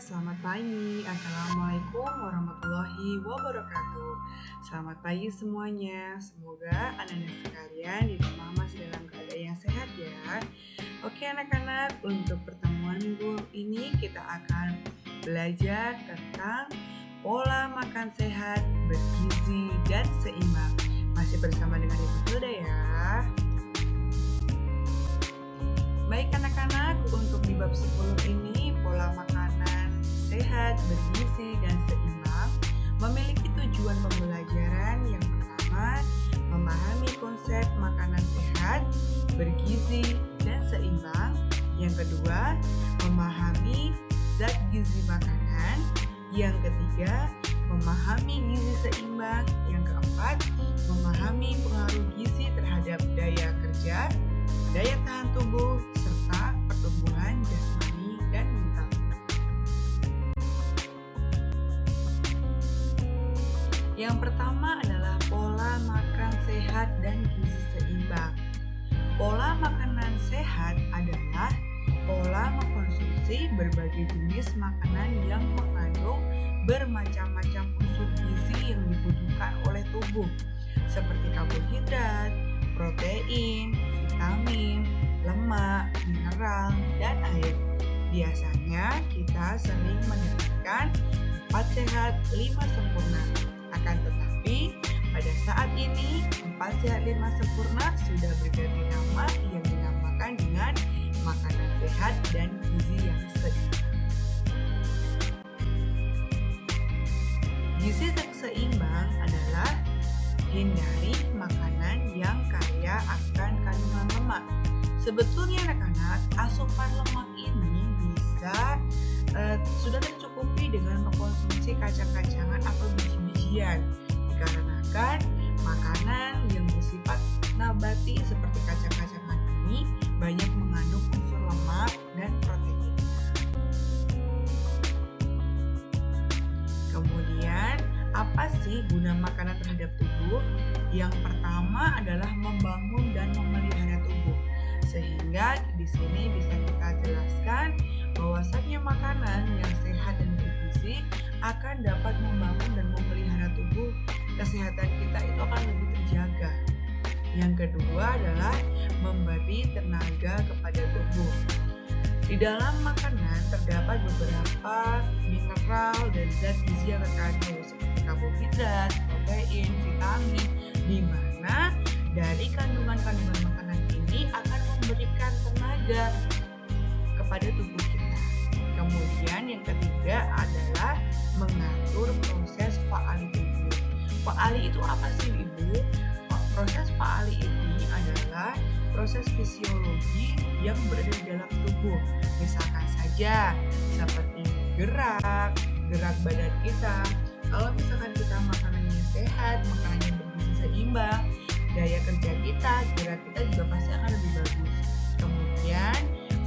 selamat pagi. Assalamualaikum warahmatullahi wabarakatuh. Selamat pagi semuanya. Semoga anak-anak sekalian di rumah masih dalam keadaan yang sehat ya. Oke anak-anak, untuk pertemuan minggu ini kita akan belajar tentang pola makan sehat, bergizi, dan seimbang. Masih bersama dengan Ibu Hilda ya. Baik anak-anak, untuk di bab 10 ini pola makanan sehat, bergizi, dan seimbang memiliki tujuan pembelajaran yang pertama, memahami konsep makanan sehat, bergizi, dan seimbang. Yang kedua, memahami zat gizi makanan. Yang ketiga, memahami gizi seimbang. Yang keempat, memahami pengaruh gizi terhadap daya kerja, daya tahan tubuh, serta pertumbuhan jasmani dan mental. Yang pertama adalah pola makan sehat dan gizi seimbang. Pola makanan sehat adalah pola mengkonsumsi berbagai jenis makanan yang mengandung bermacam-macam unsur gizi yang dibutuhkan oleh tubuh, seperti karbohidrat, protein, vitamin, lemak, mineral, dan air. Biasanya kita sering mendengarkan 4 sehat 5 sempurna. Akan tetapi pada saat ini 4 sehat 5 sempurna sudah berganti nama yang dinamakan dengan makanan sehat dan gizi yang seimbang. Gizi seimbang adalah hindari makanan yang kaya akan kandungan lemak. Sebetulnya anak-anak, asupan lemak ini bisa sudah tercukupi dengan mengkonsumsi kacang-kacangan atau biji-bijian, dikarenakan makanan yang bersifat nabati seperti kacang-kacangan ini banyak mengandung unsur lemak dan protein. Kemudian, apa sih guna makanan terhadap tubuh? Yang pertama adalah membangun dan memelihara tubuh. Sehingga di sini bisa kita jelaskan bahwasannya makanan yang sehat dan bergizi akan dapat membangun dan memelihara tubuh. Kesehatan kita itu akan lebih terjaga. Yang kedua adalah memberi tenaga kepada tubuh. Di dalam makanan terdapat beberapa mineral dan zat gizi yang terkandung seperti karbohidrat, protein, vitamin, di mana dari kandungan-kandungan makanan ini akan memberikan tenaga kepada tubuh kita. Kemudian yang ketiga adalah mengatur proses faali tubuh. Faali itu apa sih Ibu? Proses faali ini adalah proses fisiologi yang berada di dalam tubuh. Misalkan saja seperti gerak badan kita. Kalau misalkan kita makanannya sehat, makanannya bergizi seimbang, daya kerja kita, gerak kita juga pasti akan lebih bagus. Kemudian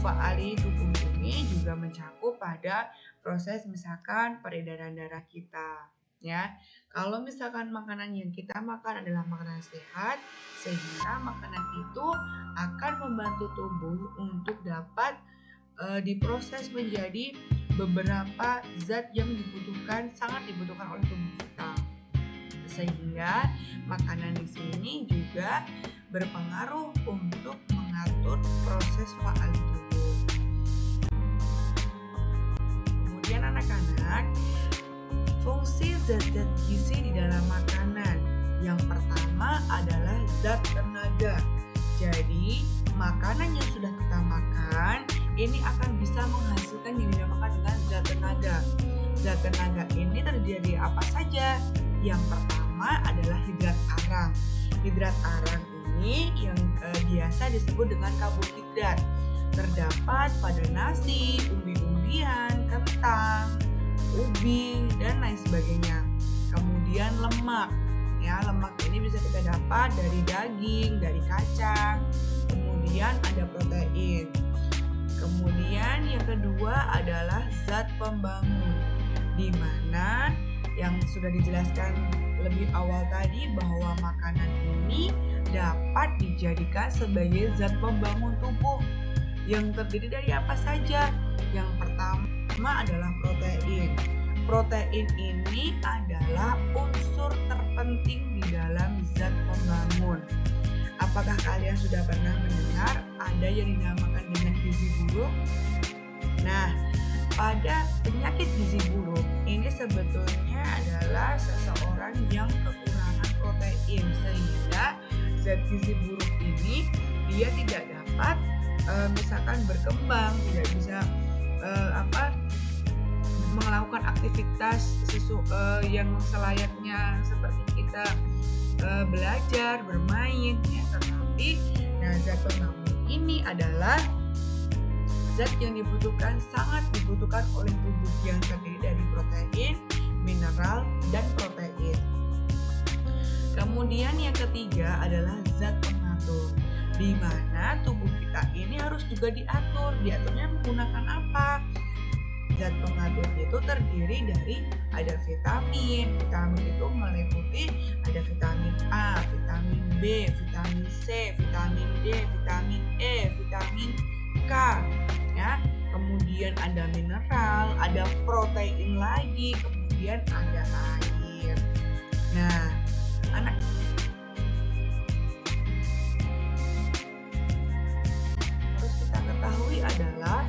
faali tubuh ini juga mencakup pada proses misalkan peredaran darah kita. Ya, kalau misalkan makanan yang kita makan adalah makanan sehat, sehingga makanan itu akan membantu tubuh untuk dapat diproses menjadi beberapa zat yang sangat dibutuhkan oleh tubuh kita. Sehingga makanan di sini juga berpengaruh untuk mengatur proses faali tubuh. Kemudian anak-anak, fungsi zat-zat gizi di dalam makanan. Yang pertama adalah zat tenaga. Jadi, makanan yang sudah kita makan ini akan bisa menghasilkan yang dinamakan dengan zat tenaga. Zat tenaga ini terdiri dari apa saja? Yang pertama adalah hidrat arang. Hidrat arang ini yang biasa disebut dengan karbohidrat. Terdapat pada nasi, umbi-umbian, kentang, ubi, dan lain sebagainya. Kemudian lemak. Ya, lemak ini bisa kita dapat dari daging, dari kacang. Kemudian ada protein. Kemudian yang kedua adalah zat pembangun, di mana yang sudah dijelaskan lebih awal tadi bahwa makanan ini dapat dijadikan sebagai zat pembangun tubuh yang terdiri dari apa saja? Yang pertama adalah protein. Protein ini adalah unsur terpenting di dalam zat pembangun. Apakah kalian sudah pernah mendengar ada yang dinamakan dengan gizi buruk? Nah, pada penyakit gizi buruk ini sebetulnya adalah seseorang yang kekurangan protein, sehingga zat gizi buruk ini dia tidak dapat misalkan berkembang, tidak bisa melakukan aktivitas yang selayaknya seperti kita belajar, bermain, ya. Tetapi zat pembangun ini adalah zat yang sangat dibutuhkan oleh tubuh, yang terdiri dari protein, mineral, dan protein. Kemudian yang ketiga adalah zat pengatur, di mana tubuh kita ini harus juga diatur. Diaturnya menggunakan apa? Zat pengatur itu terdiri dari ada vitamin. Vitamin itu meliputi ada vitamin A, vitamin B, vitamin C, vitamin D, vitamin E, vitamin K, ya. Kemudian ada mineral, ada protein lagi, kemudian ada air. Nah, anak harus kita ketahui adalah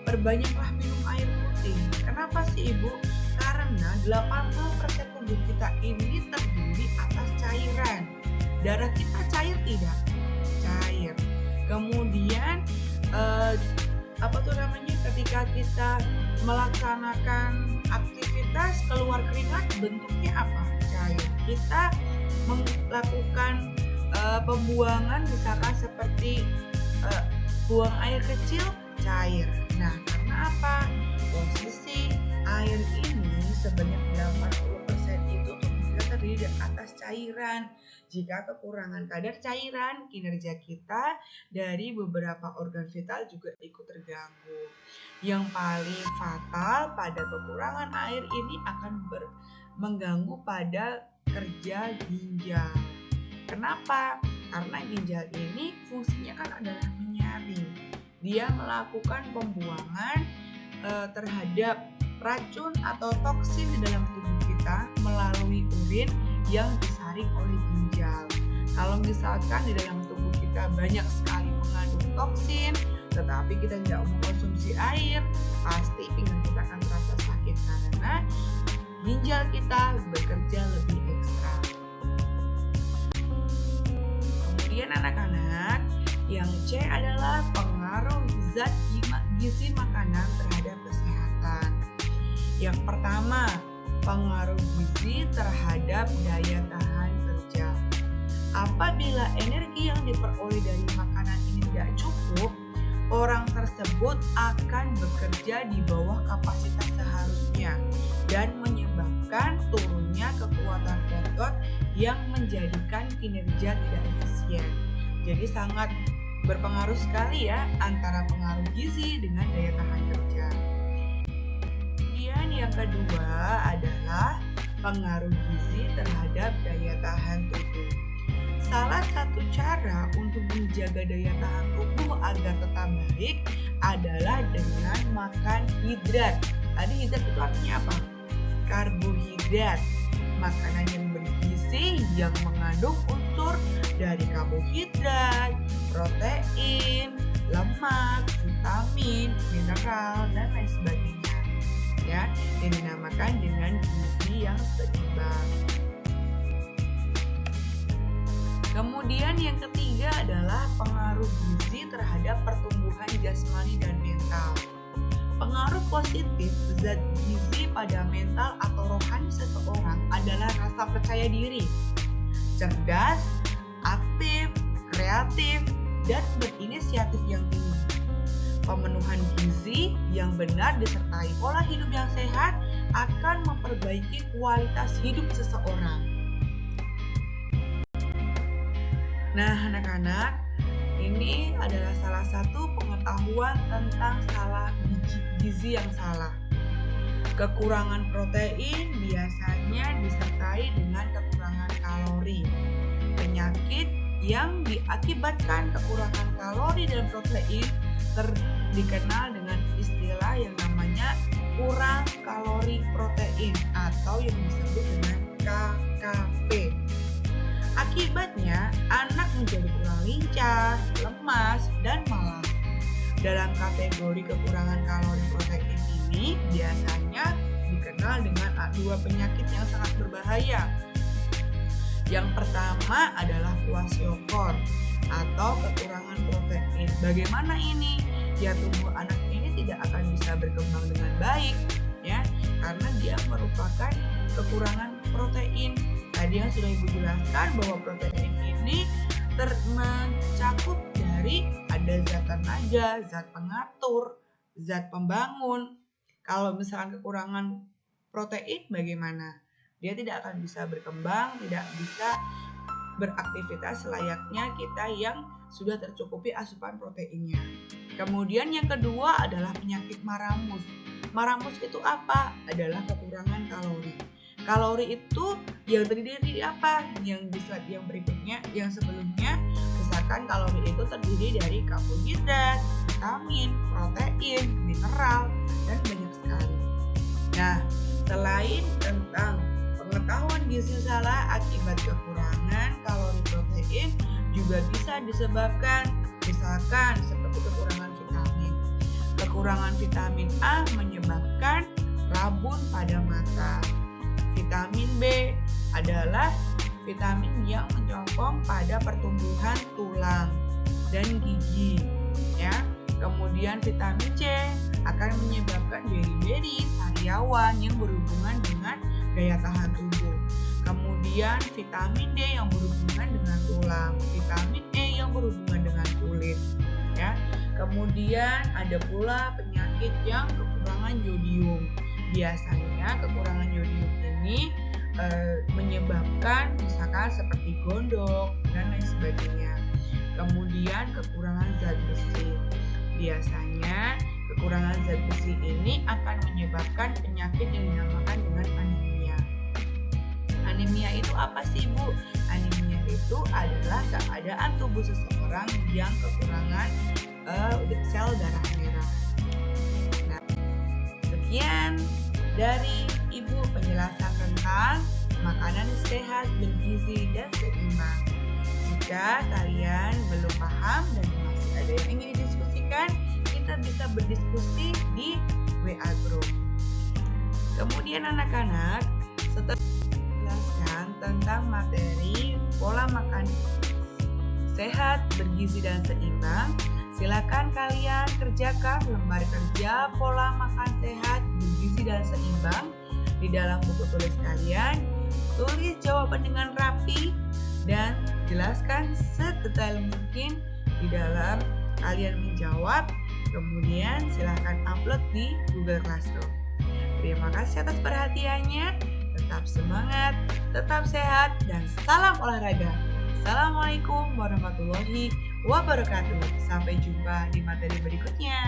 perbanyaklah minum air putih. Kenapa sih Ibu? Karena 80% tubuh kita ini terdiri atas cairan. Darah kita cair tidak? Cair. Kemudian ketika kita melaksanakan aktivitas keluar keringat, bentuknya apa? Cair. Kita melakukan pembuangan misalkan seperti buang air kecil, cair. Nah, karena apa? Posisi air ini sebanyak 80% itu tubuh kita terdiri dari atas cairan. Jika kekurangan kadar cairan, kinerja kita dari beberapa organ vital juga ikut terganggu. Yang paling fatal pada kekurangan air ini akan mengganggu pada kerja ginjal. Kenapa? Karena ginjal ini fungsinya kan adalah menyaring. Dia melakukan pembuangan terhadap racun atau toksin di dalam tubuh kita melalui urin yang disaring oleh ginjal. Kalau misalkan di dalam tubuh kita banyak sekali mengandung toksin, tetapi kita tidak mengkonsumsi air, pasti pinggang kita akan terasa sakit karena ginjal kita bekerja lebih ekstra. Kemudian anak-anak, yang C adalah pengaruh zat gizi makanan terhadap kesehatan. Yang pertama, pengaruh gizi terhadap daya tahan kerja. Apabila energi yang diperoleh dari makanan ini tidak cukup, orang tersebut akan bekerja di bawah kapasitas seharusnya dan menyebabkan turunnya kekuatan otot yang menjadikan kinerja tidak efisien. Jadi sangat berpengaruh sekali ya antara pengaruh gizi dengan daya tahan kerja. Kemudian yang kedua adalah pengaruh gizi terhadap daya tahan tubuh. Salah satu cara untuk menjaga daya tahan tubuh agar tetap baik adalah dengan makan hidrat. Tadi hidrat itu artinya apa? Karbohidrat. Makanan yang bergizi yang mengandung unsur dari karbohidrat, protein, lemak, vitamin, mineral, dan lain sebagainya. Ya, yang dinamakan dengan gizi yang seimbang. Kemudian yang ketiga adalah pengaruh gizi terhadap pertumbuhan jasmani dan mental. Pengaruh positif zat gizi pada mental atau rohani seseorang adalah rasa percaya diri, cerdas, aktif, kreatif, dan berinisiatif yang tinggi. Pemenuhan gizi yang benar disertai pola hidup yang sehat akan memperbaiki kualitas hidup seseorang. Nah, anak-anak, ini adalah salah satu pengetahuan tentang gizi yang salah. Kekurangan protein biasanya disertai dengan kekurangan kalori. Penyakit yang diakibatkan kekurangan kalori dan protein dikenal dengan istilah yang namanya kurang kalori protein. atau yang disebut dengan KKP. Akibatnya, anak menjadi kurang lincah, lemas, dan malas. Dalam kategori kekurangan kalori protein ini biasanya dikenal dengan dua penyakit yang sangat berbahaya. Yang pertama adalah kwashiorkor atau kekurangan protein. Bagaimana ini? Ya, tubuh anak ini tidak akan bisa berkembang dengan baik, ya, karena dia merupakan kekurangan protein. Tadi yang sudah Ibu jelaskan bahwa protein ini mencakup dari ada zat tenaga, zat pengatur, zat pembangun. Kalau misalkan kekurangan protein bagaimana? Dia tidak akan bisa berkembang, tidak bisa beraktivitas selayaknya kita yang sudah tercukupi asupan proteinnya. Kemudian yang kedua adalah penyakit Maramus. Maramus itu apa? Adalah kekurangan kalori. Kalori itu yang terdiri dari apa? Yang di slide yang berikutnya, yang sebelumnya, misalkan kalori itu terdiri dari karbohidrat, vitamin, protein, mineral, dan banyak sekali. Nah, selain tentang pengetahuan gizi salah akibat kekurangan kalori protein juga bisa disebabkan misalkan seperti kekurangan vitamin. Kekurangan vitamin A menyebabkan rabun pada mata. Vitamin B adalah vitamin yang menyokong pada pertumbuhan tulang dan gigi, ya. Kemudian vitamin C akan menyebabkan beri-beri, sariawan yang berhubungan dengan daya tahan tubuh. Kemudian vitamin D yang berhubungan dengan tulang, vitamin E yang berhubungan dengan kulit, ya. Kemudian ada pula penyakit yang kekurangan yodium. Biasanya kekurangan yodium ini menyebabkan misalkan seperti gondok dan lain sebagainya. Kemudian kekurangan zat besi. Biasanya kekurangan zat besi ini akan menyebabkan penyakit yang dinamakan dengan anemia. Anemia itu apa sih, Bu? Anemia itu adalah keadaan tubuh seseorang yang kekurangan sel darah merah. Nah, sekian dari Ibu penjelasan tentang makanan sehat, bergizi, dan seimbang. Jika kalian belum paham dan masih ada yang ingin didiskusikan, kita bisa berdiskusi di WA Group. Kemudian anak-anak, setelah menjelaskan tentang materi pola makan sehat, bergizi, dan seimbang, silakan kalian kerjakan lembar kerja pola makan sehat, bergizi, dan seimbang di dalam buku tulis kalian. Tulis jawaban dengan rapi dan jelaskan sedetail mungkin di dalam kalian menjawab. Kemudian silakan upload di Google Classroom. Terima kasih atas perhatiannya. Tetap semangat, tetap sehat, dan salam olahraga. Assalamualaikum warahmatullahi wabarakatuh. Sampai jumpa di materi berikutnya.